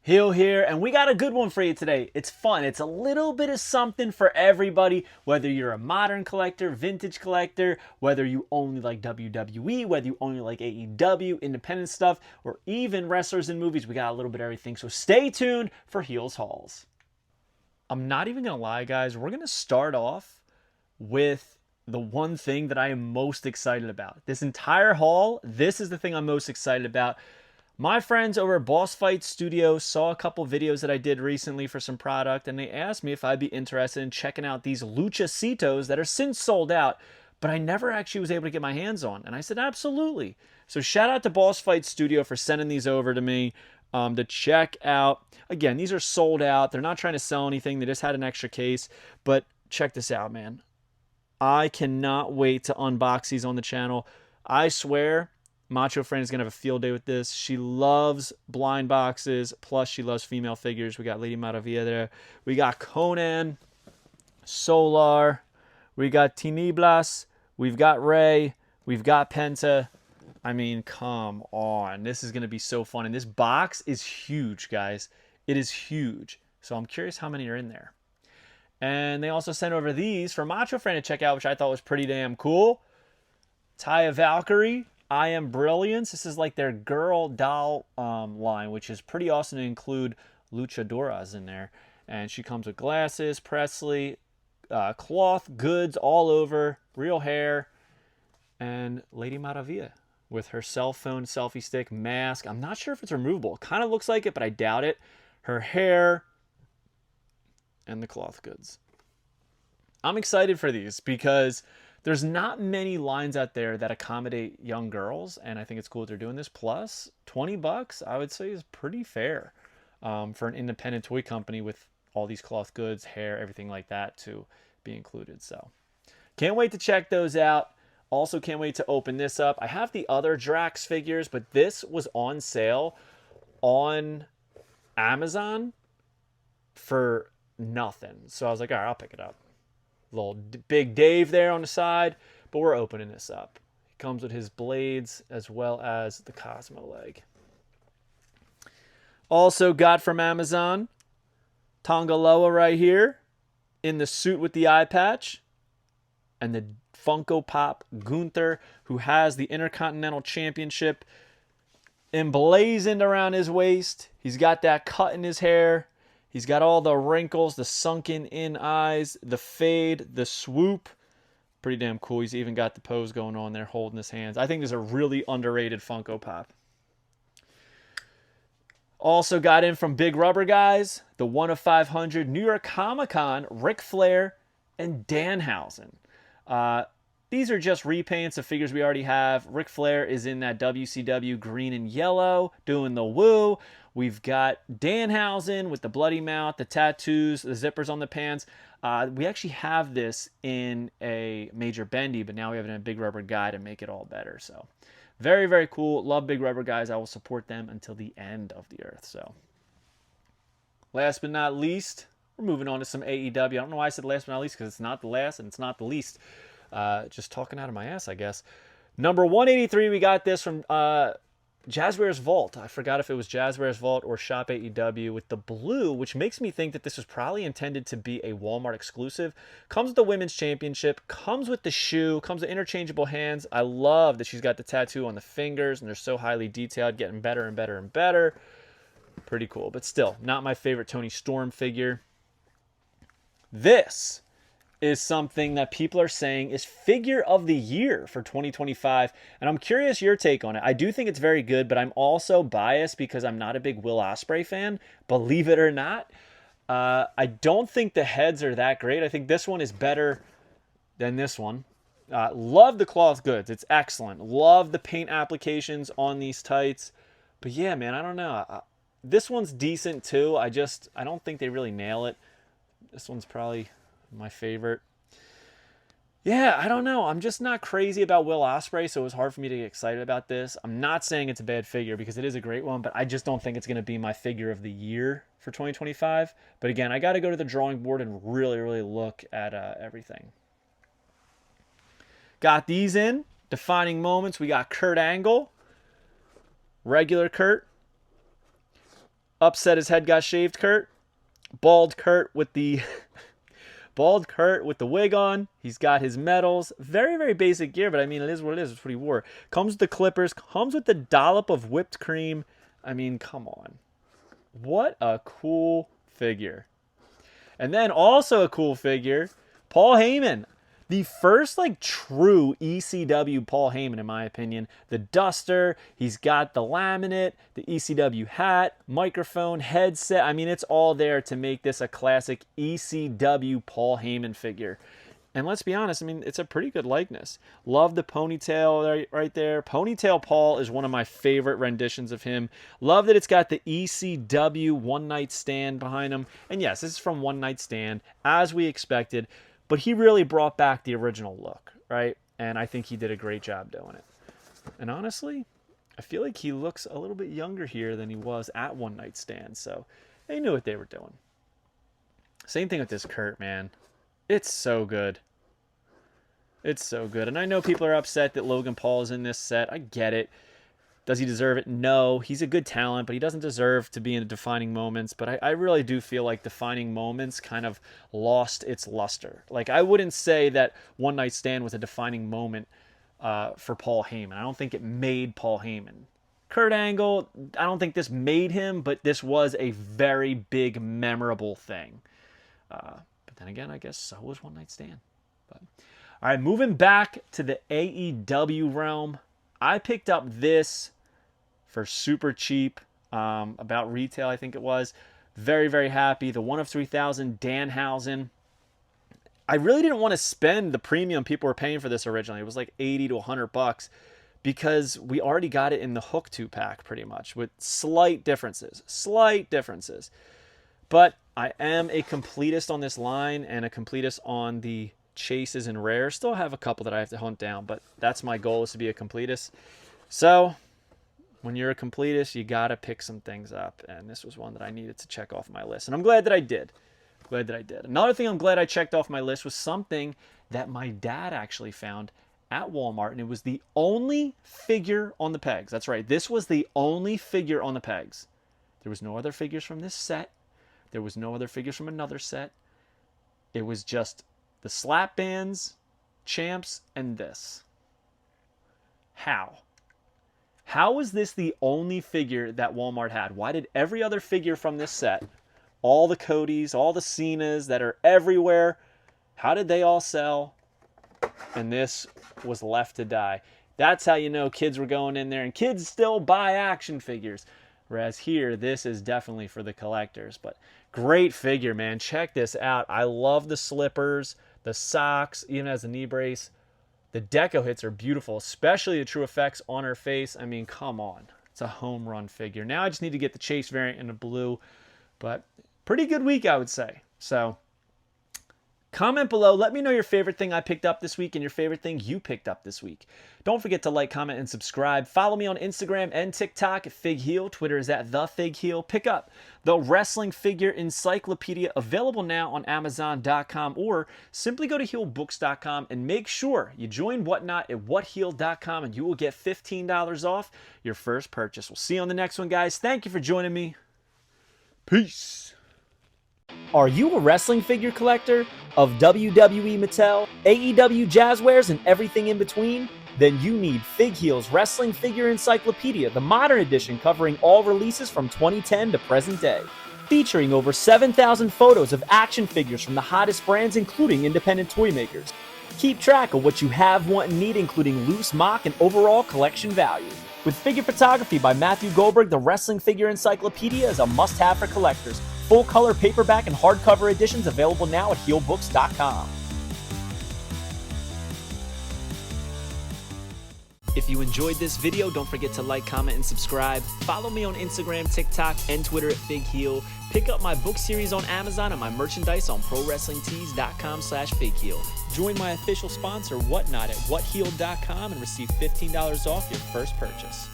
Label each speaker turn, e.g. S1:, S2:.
S1: Hill here, and we got a good one for you today. It's fun. It's a little bit of something for everybody, whether you're a modern collector, vintage collector, whether you only like WWE, whether you only like AEW, independent stuff, or even wrestlers and movies. We got a little bit of everything, so stay tuned for Heels Hauls. I'm not even going to lie, guys. We're going to start off with the one thing that I am most excited about. This entire haul, this is the thing I'm most excited about. My friends over at Boss Fight Studio saw a couple videos that I did recently for some product, and they asked me if I'd be interested in checking out these Luchacitos that are since sold out, but I never actually was able to get my hands on. And I said, absolutely. So shout out to Boss Fight Studio for sending these over to me to check out. Again, these are sold out. They're not trying to sell anything. They just had an extra case. But check this out, man. I cannot wait to unbox these on the channel. I swear, Macho Fran is going to have a field day with this. She loves blind boxes, plus she loves female figures. We got Lady Maravilla there. We got Conan, Solar. We got Tiniblas. We've got Ray. We've got Penta. I mean, come on. This is going to be so fun. And this box is huge, guys. It is huge. So I'm curious how many are in there. And they also sent over these for Macho Fran to check out, which I thought was pretty damn cool. Taya Valkyrie. I Am Brilliance. This is like their girl doll line, which is pretty awesome to include luchadoras in there. And she comes with glasses, Presley, cloth, goods all over, real hair, and Lady Maravilla with her cell phone selfie stick, mask. I'm not sure if it's removable. It kind of looks like it, but I doubt it. Her hair, and the cloth goods. I'm excited for these because there's not many lines out there that accommodate young girls, and I think it's cool that they're doing this. Plus, $20, I would say, is pretty fair for an independent toy company with all these cloth goods, hair, everything like that to be included. So, can't wait to check those out. Also, can't wait to open this up. I have the other Drax figures, but this was on sale on Amazon for nothing. So I was like, all right, I'll pick it up. Little Big Dave there on the side, but we're opening this up. He comes with his blades as well as the Cosmo leg. Also got from Amazon, Tongaloa right here in the suit with the eye patch, and the Funko Pop Gunther, who has the Intercontinental Championship emblazoned around his waist. He's got that cut in his hair. He's got all the wrinkles, the sunken in eyes, the fade, the swoop. Pretty damn cool. He's even got the pose going on there, holding his hands. I think this is a really underrated Funko Pop. Also got in from Big Rubber Guys, the 1 of 500 New York Comic Con, Ric Flair and Danhausen. These are just repaints of figures we already have. Ric Flair is in that WCW green and yellow, doing the woo. We've got Danhausen with the bloody mouth, the tattoos, the zippers on the pants. We actually have this in a Major Bendy, but now we have it in a Big Rubber Guy to make it all better. So very, very cool. Love Big Rubber Guys. I will support them until the end of the earth. So last but not least, we're moving on to some AEW. I don't know why I said last but not least, because it's not the last and it's not the least. Just talking out of my ass, I guess. Number 183, we got this from Jazzwares Vault. I forgot if it was Jazzwares Vault or Shop AEW with the blue, which makes me think that this was probably intended to be a Walmart exclusive. Comes with the Women's Championship, comes with the shoe, comes with interchangeable hands. I love that she's got the tattoo on the fingers, and they're so highly detailed, getting better and better and better. Pretty cool, but still, not my favorite Toni Storm figure. This is something that people are saying is figure of the year for 2025. And I'm curious your take on it. I do think it's very good, but I'm also biased because I'm not a big Will Ospreay fan, believe it or not. I don't think the heads are that great. I think this one is better than this one. Love the cloth goods. It's excellent. Love the paint applications on these tights. But yeah, man, I don't know. This one's decent too. I don't think they really nail it. This one's probably my favorite. Yeah, I don't know. I'm just not crazy about Will Ospreay, so it was hard for me to get excited about this. I'm not saying it's a bad figure because it is a great one, but I just don't think it's going to be my figure of the year for 2025. But again, I got to go to the drawing board and really, really look at everything. Got these in. Defining moments. We got Kurt Angle. Regular Kurt. Upset his head got shaved, Kurt. Bald Kurt with the bald Kurt with the wig on. He's got his medals. Very, very basic gear, but I mean, it is what it is. It's what he wore. Comes with the clippers. Comes with the dollop of whipped cream. I mean, come on. What a cool figure. And then also a cool figure, Paul Heyman. The first true ECW Paul Heyman, in my opinion. The duster, he's got the laminate, the ECW hat, microphone, headset. I mean, it's all there to make this a classic ECW Paul Heyman figure. And let's be honest, I mean, it's a pretty good likeness. Love the ponytail right there. Ponytail Paul is one of my favorite renditions of him. Love that it's got the ECW One Night Stand behind him. And yes, this is from One Night Stand, as we expected. But he really brought back the original look, right? And I think he did a great job doing it. And honestly, I feel like he looks a little bit younger here than he was at One Night Stand. So they knew what they were doing. Same thing with this Kurt, man. It's so good. It's so good. And I know people are upset that Logan Paul is in this set. I get it. Does he deserve it? No. He's a good talent, but he doesn't deserve to be in defining moments. But I really do feel like defining moments kind of lost its luster. Like, I wouldn't say that One Night Stand was a defining moment for Paul Heyman. I don't think it made Paul Heyman. Kurt Angle, I don't think this made him, but this was a very big, memorable thing. But then again, I guess so was One Night Stand. But all right, moving back to the AEW realm, I picked up this for super cheap, about retail, I think it was. Very, very happy. The 1 of 3,000 Danhausen. I really didn't want to spend the premium people were paying for this originally. It was like $80 to $100 because we already got it in the Hook 2-pack pretty much with slight differences. But I am a completist on this line and a completist on the chases and rares. Still have a couple that I have to hunt down, but that's my goal, is to be a completist. So when you're a completist, you got to pick some things up. And this was one that I needed to check off my list. And I'm glad that I did. Another thing I'm glad I checked off my list was something that my dad actually found at Walmart. And it was the only figure on the pegs. That's right. This was the only figure on the pegs. There was no other figures from this set. There was no other figures from another set. It was just the slap bands, champs, and this. How? How is this the only figure that Walmart had? Why did every other figure from this set, all the Codys, all the Cenas that are everywhere, how did they all sell? And this was left to die. That's how you know kids were going in there, and kids still buy action figures. Whereas here, this is definitely for the collectors. But great figure, man. Check this out. I love the slippers, the socks, even as a knee brace. The deco hits are beautiful, especially the True Effects on her face. I mean, come on. It's a home run figure. Now I just need to get the Chase variant in the blue. But pretty good week, I would say. So comment below. Let me know your favorite thing I picked up this week and your favorite thing you picked up this week. Don't forget to like, comment, and subscribe. Follow me on Instagram and TikTok at FigHeal. Twitter is at TheFigHeal. Pick up the Wrestling Figure Encyclopedia, available now on Amazon.com, or simply go to HealBooks.com and make sure you join Whatnot at WhatHeal.com, and you will get $15 off your first purchase. We'll see you on the next one, guys. Thank you for joining me. Peace. Are you a wrestling figure collector of WWE Mattel, AEW Jazzwares, and everything in between? Then you need FigHeal's Wrestling Figure Encyclopedia, the modern edition covering all releases from 2010 to present day. Featuring over 7,000 photos of action figures from the hottest brands, including independent toy makers. Keep track of what you have, want, and need, including loose, mock, and overall collection value. With figure photography by Matthew Goldberg, the Wrestling Figure Encyclopedia is a must-have for collectors. Full-color paperback and hardcover editions available now at HealBooks.com. If you enjoyed this video, don't forget to like, comment, and subscribe. Follow me on Instagram, TikTok, and Twitter at FigHeal. Pick up my book series on Amazon and my merchandise on ProWrestlingTees.com/FigHeal. Join my official sponsor, Whatnot, at WhatHeal.com and receive $15 off your first purchase.